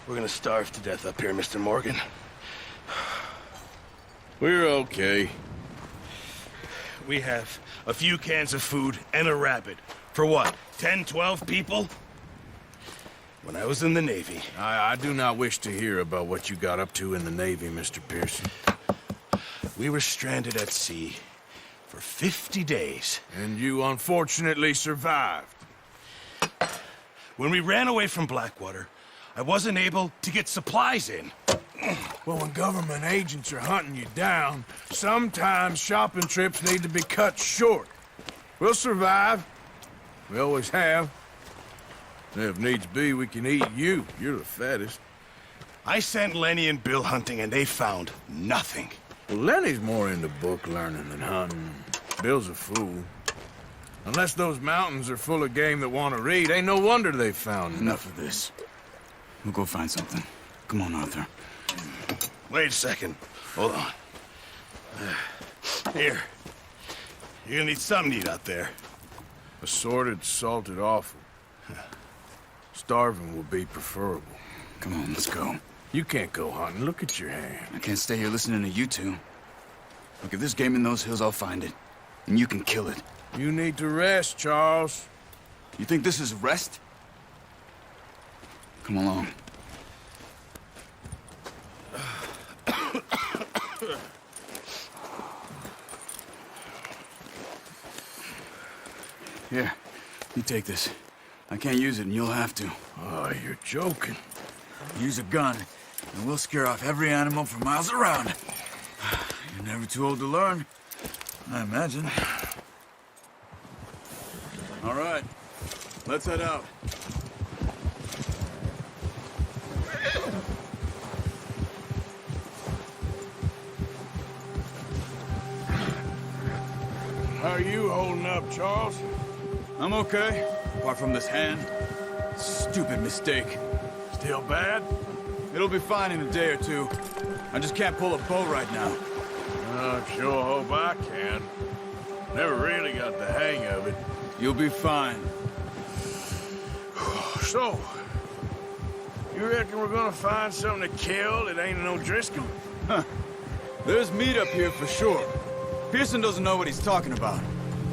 We're gonna starve to death up here, Mr. Morgan. We're okay. We have a few cans of food and a rabbit. For what, 10, 12 people? When I was in the Navy... I do not wish to hear about what you got up to in the Navy, Mr. Pearson. We were stranded at sea for 50 days. And you unfortunately survived. When we ran away from Blackwater, I wasn't able to get supplies in. Well, when government agents are hunting you down, sometimes shopping trips need to be cut short. We'll survive. We always have. And if needs be, we can eat you. You're the fattest. I sent Lenny and Bill hunting, and they found nothing. Well, Lenny's more into book learning than hunting. Bill's a fool. Unless those mountains are full of game that want to read, ain't no wonder they found Enough of this. We'll go find something. Come on, Arthur. Wait a second. Hold on. Here. You're gonna need something to eat out there. Assorted, salted offal. Starving will be preferable. Come on, let's go. You can't go hunting. Look at your hand. I can't stay here listening to you two. Look, if there's game in those hills, I'll find it. And you can kill it. You need to rest, Charles. You think this is rest? Come along. Here, you take this. I can't use it, and you'll have to. Oh, you're joking. Use a gun, and we'll scare off every animal for miles around. You're never too old to learn, I imagine. All right, let's head out. How are you holding up, Charles? I'm okay, apart from this hand. Stupid mistake. Still bad? It'll be fine in a day or two. I just can't pull a bow right now. I sure hope I can. Never really got the hang of it. You'll be fine. So, you reckon we're gonna find something to kill that ain't no Driscoll? Huh. There's meat up here for sure. Pearson doesn't know what he's talking about.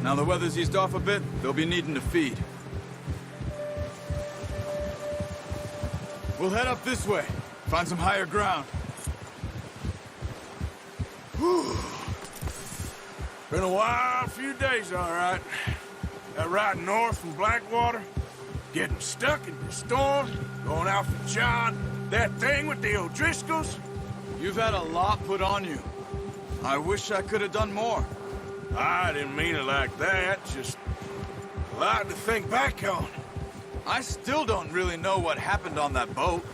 Now the weather's eased off a bit, they'll be needing to feed. We'll head up this way. Find some higher ground. Whew. Been a wild few days, all right. That ride north from Blackwater, getting stuck in the storm, going out for John, that thing with the O'Driscolls. You've had a lot put on you. I wish I could have done more. I didn't mean it like that, just a lot to think back on. I still don't really know what happened on that boat.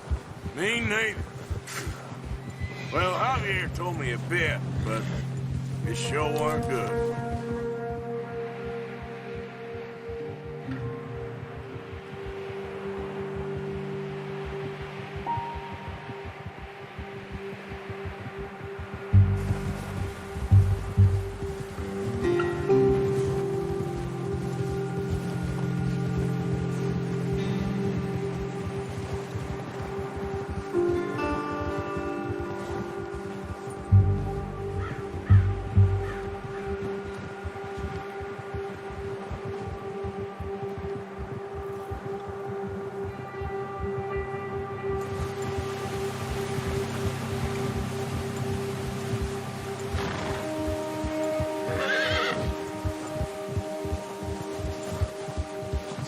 Me neither. Well, Javier told me a bit, but it sure weren't good.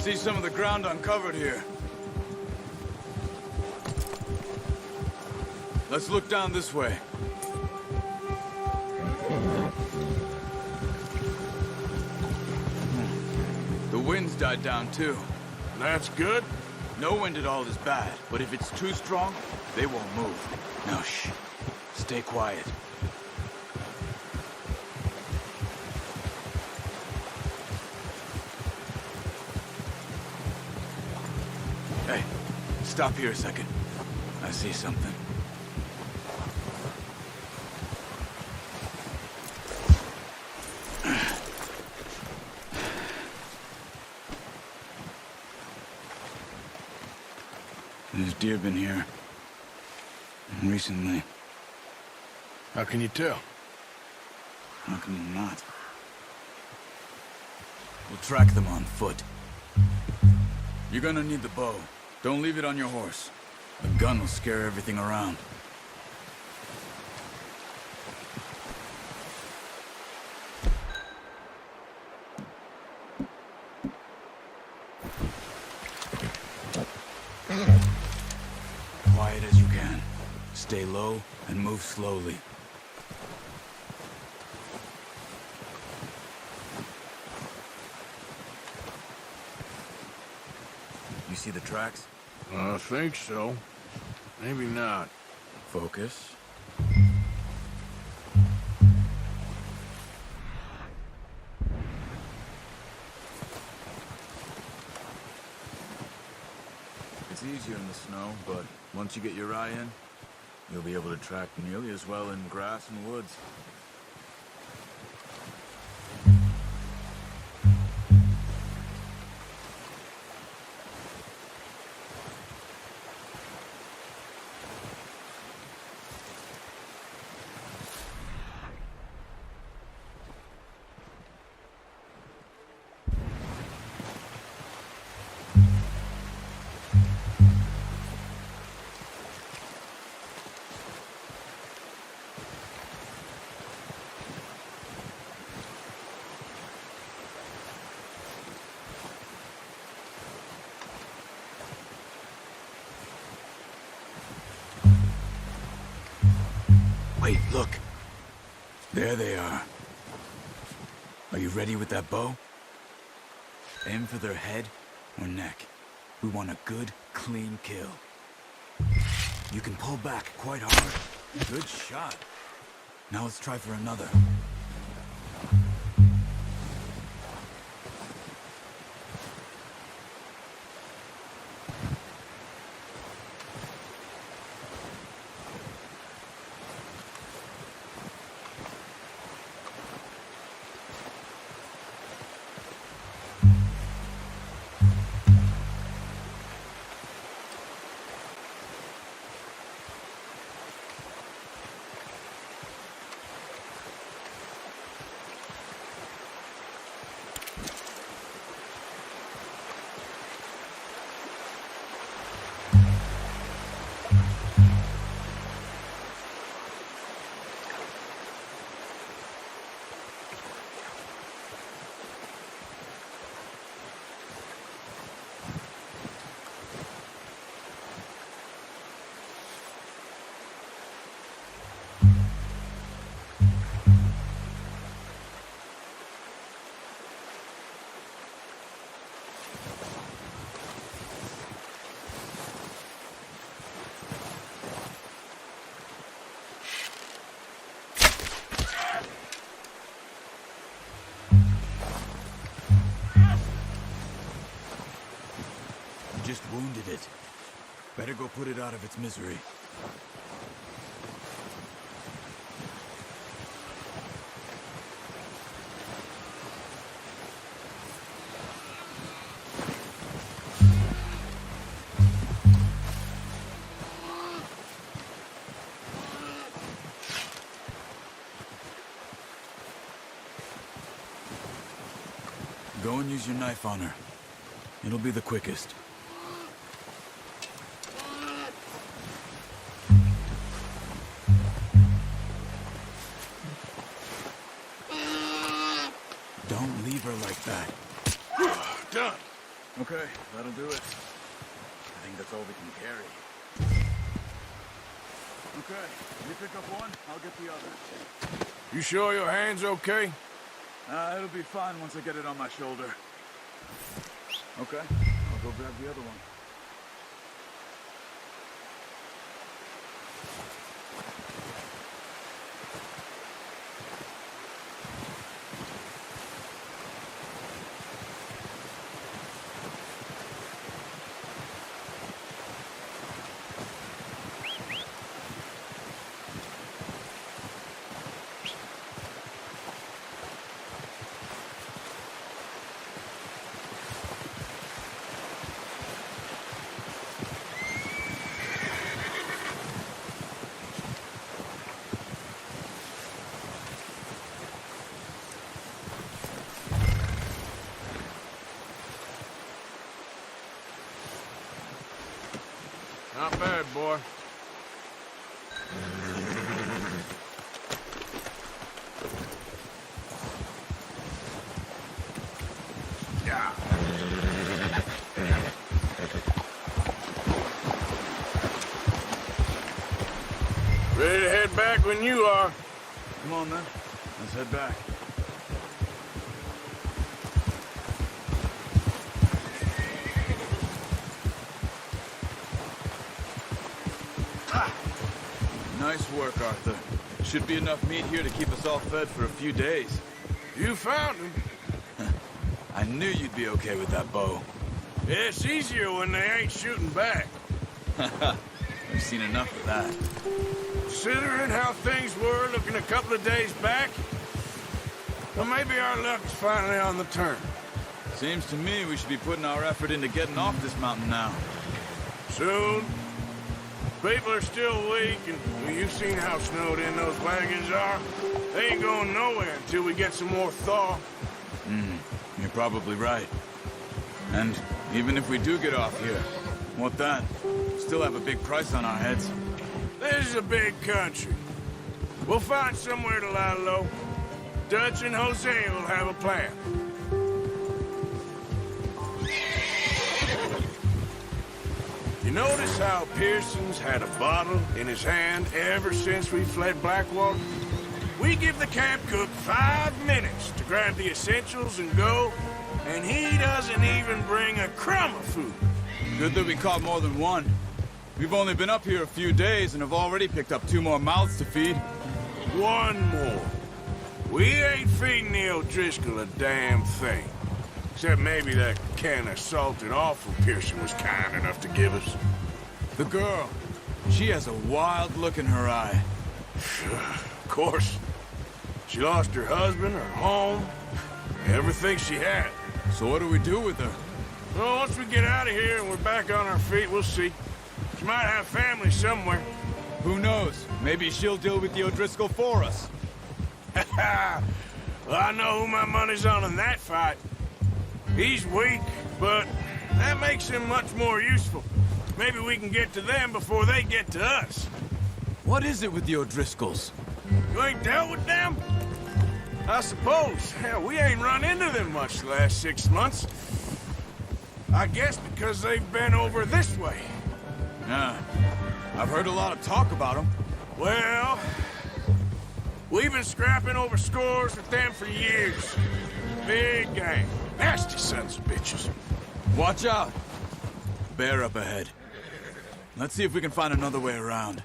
See some of the ground uncovered here. Let's look down this way. The wind's died down too. That's good. No wind at all is bad, but if it's too strong, they won't move. Now shh. Stay quiet. Hey, stop here a second. I see something. There's deer been here. Recently. How can you tell? How can you not? We'll track them on foot. You're gonna need the bow. Don't leave it on your horse. The gun will scare everything around. Quiet as you can. Stay low and move slowly. You see the tracks? I think so. Maybe not. Focus. It's easier in the snow, but once you get your eye in, you'll be able to track nearly as well in grass and woods. Wait, look. There they are. Are you ready with that bow? Aim for their head or neck. We want a good, clean kill. You can pull back quite hard. Good shot. Now let's try for another. Just wounded it. Better go put it out of its misery. Go and use your knife on her. It'll be the quickest. Don't leave her like that. Done. Okay, that'll do it. I think that's all we can carry. Okay, you pick up one, I'll get the other. You sure your hand's okay? It'll be fine once I get it on my shoulder. Okay, I'll go grab the other one. Not bad, boy. Yeah. Ready to head back when you are. Come on, then. Let's head back. Nice work, Arthur. Should be enough meat here to keep us all fed for a few days. You found him. I knew you'd be okay with that bow. Yeah, it's easier when they ain't shooting back. We've seen enough of that. Considering how things were looking a couple of days back, well, maybe our luck's finally on the turn. Seems to me we should be putting our effort into getting off this mountain now. Soon. People are still weak, and well, you've seen how snowed in those wagons are. They ain't going nowhere until we get some more thaw. You're probably right. And even if we do get off here, what then? Still have a big price on our heads. This is a big country. We'll find somewhere to lie low. Dutch and Jose will have a plan. You notice how Pearson's had a bottle in his hand ever since we fled Blackwater? We give the camp cook 5 minutes to grab the essentials and go, and he doesn't even bring a crumb of food. Good that we caught more than one. We've only been up here a few days and have already picked up 2 more mouths to feed. One more. We ain't feeding the O'Driscoll a damn thing. Except maybe that can of salted offal Pearson was kind enough to give us. The girl, she has a wild look in her eye. Of course. She lost her husband, her home, everything she had. So what do we do with her? Well, once we get out of here and we're back on our feet, we'll see. She might have family somewhere. Who knows? Maybe she'll deal with the O'Driscoll for us. Well, I know who my money's on in that fight. He's weak, but that makes him much more useful. Maybe we can get to them before they get to us. What is it with the O'Driscolls? You ain't dealt with them? I suppose. Hell, we ain't run into them much the last 6 months. I guess because they've been over this way. Yeah, I've heard a lot of talk about them. Well, we've been scrapping over scores with them for years. Big gang. Nasty sons of bitches. Watch out. Bear up ahead. Let's see if we can find another way around.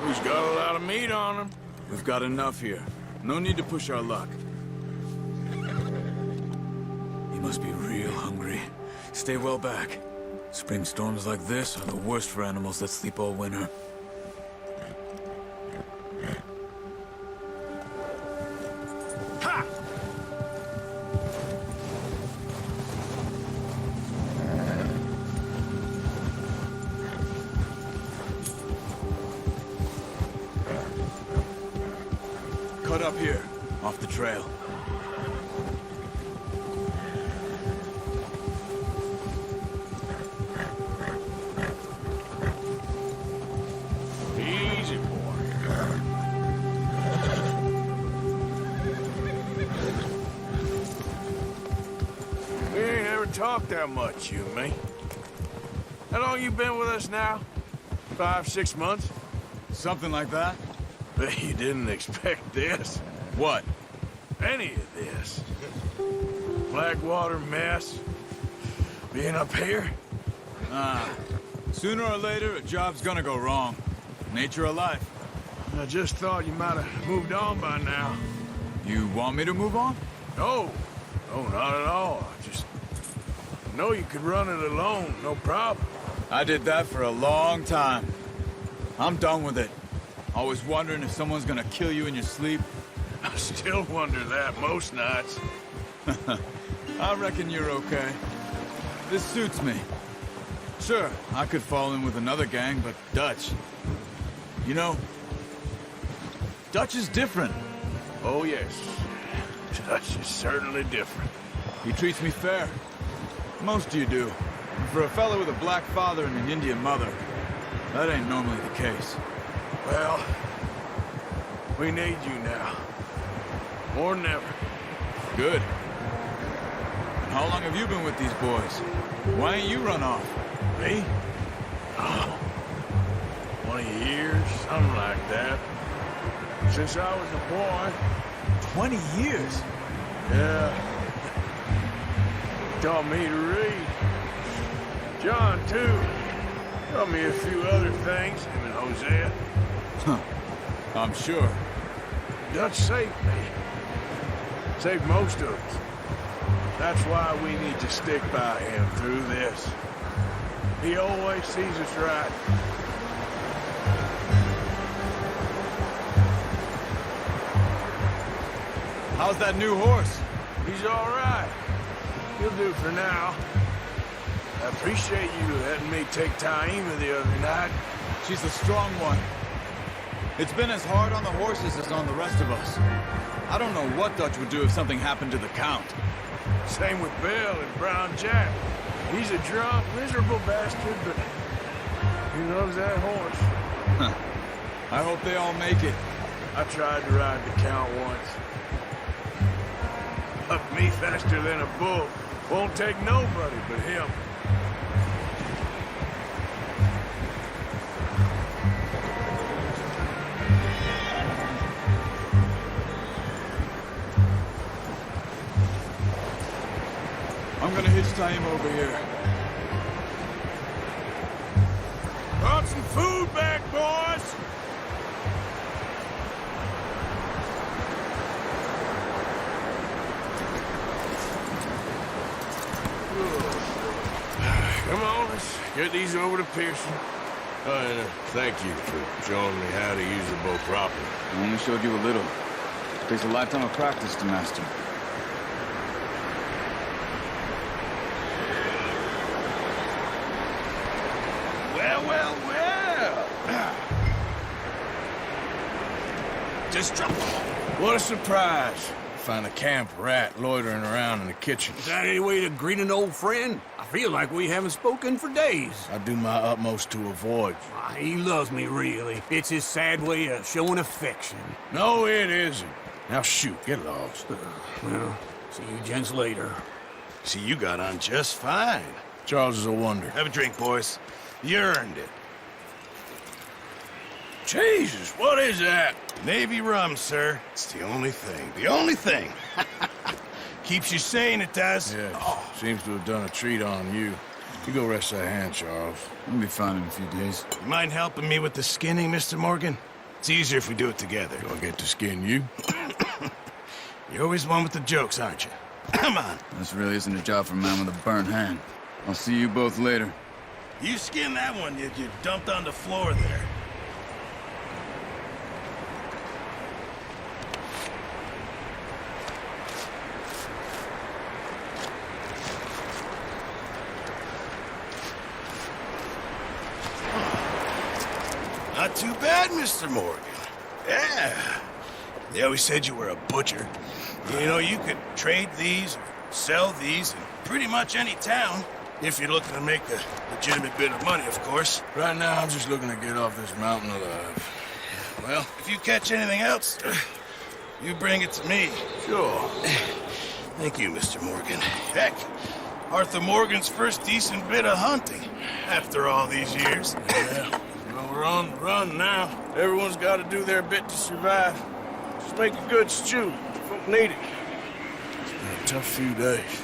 He's got a lot of meat on him. We've got enough here. No need to push our luck. He must be real hungry. Stay well back. Spring storms like this are the worst for animals that sleep all winter. Ha! Cut up here, off the trail. Easy, boy. We ain't ever talked that much, you and me. How long you been with us now? 5, 6 months? Something like that? Bet you didn't expect this. What? Any of this. Blackwater mess. Being up here. Sooner or later, a job's gonna go wrong. Nature of life. I just thought you might have moved on by now. You want me to move on? No. No, not at all. I just know you could run it alone, no problem. I did that for a long time. I'm done with it. Always wondering if someone's gonna kill you in your sleep. I still wonder that most nights. I reckon you're okay. This suits me. Sure, I could fall in with another gang, but Dutch... You know, Dutch is different. Oh, yes. Dutch is certainly different. He treats me fair. Most of you do. For a fellow with a black father and an Indian mother, that ain't normally the case. Well, we need you now. More than ever. Good. And how long have you been with these boys? Why ain't you run off? Me? Oh, 20 years, something like that. Since I was a boy. 20 years? Yeah. Taught me to read. John, too. Taught me a few other things, him and Hosea. Huh. I'm sure. Dutch saved me. Saved most of us. That's why we need to stick by him through this. He always sees us right. How's that new horse? He's all right. He'll do for now. I appreciate you letting me take Taima the other night. She's a strong one. It's been as hard on the horses as on the rest of us. I don't know what Dutch would do if something happened to the Count. Same with Bill and Brown Jack. He's a drunk, miserable bastard, but he loves that horse. Huh. I hope they all make it. I tried to ride the Count once. Up me faster than a bull. Won't take nobody but him. I'm gonna hitch Taima over here. Brought some food back, boys! Come on, let's get these over to Pearson. Oh, and thank you for showing me how to use the bow properly. I only showed you a little. It takes a lifetime of practice to master. Well. Just drop. What a surprise. Find a camp rat loitering around in the kitchen. Is that any way to greet an old friend? I feel like we haven't spoken for days. I do my utmost to avoid. He loves me, really. It's his sad way of showing affection. No, it isn't. Now shoot, get lost. Well, see you gents later. See, you got on just fine. Charles is a wonder. Have a drink, boys. You earned it. Jesus, what is that? Navy rum, sir. It's the only thing. The only thing. Keeps you sane, it does. Yeah, seems to have done a treat on you. You go rest that hand, Charles. I'll be fine in a few days. You mind helping me with the skinning, Mr. Morgan? It's easier if we do it together. Do I get to skin you? You're always one with the jokes, aren't you? Come on. This really isn't a job for a man with a burnt hand. I'll see you both later. You skinned that one you dumped on the floor there. Not too bad, Mr. Morgan. Yeah. They always said you were a butcher. You know, you could trade these or sell these in pretty much any town. If you're looking to make a legitimate bit of money, of course. Right now, I'm just looking to get off this mountain alive. Well, if you catch anything else, you bring it to me. Sure. Thank you, Mr. Morgan. Heck, Arthur Morgan's first decent bit of hunting after all these years. Yeah. Well, we're on the run now. Everyone's got to do their bit to survive. Just make a good stew. Folk need it. It's been a tough few days.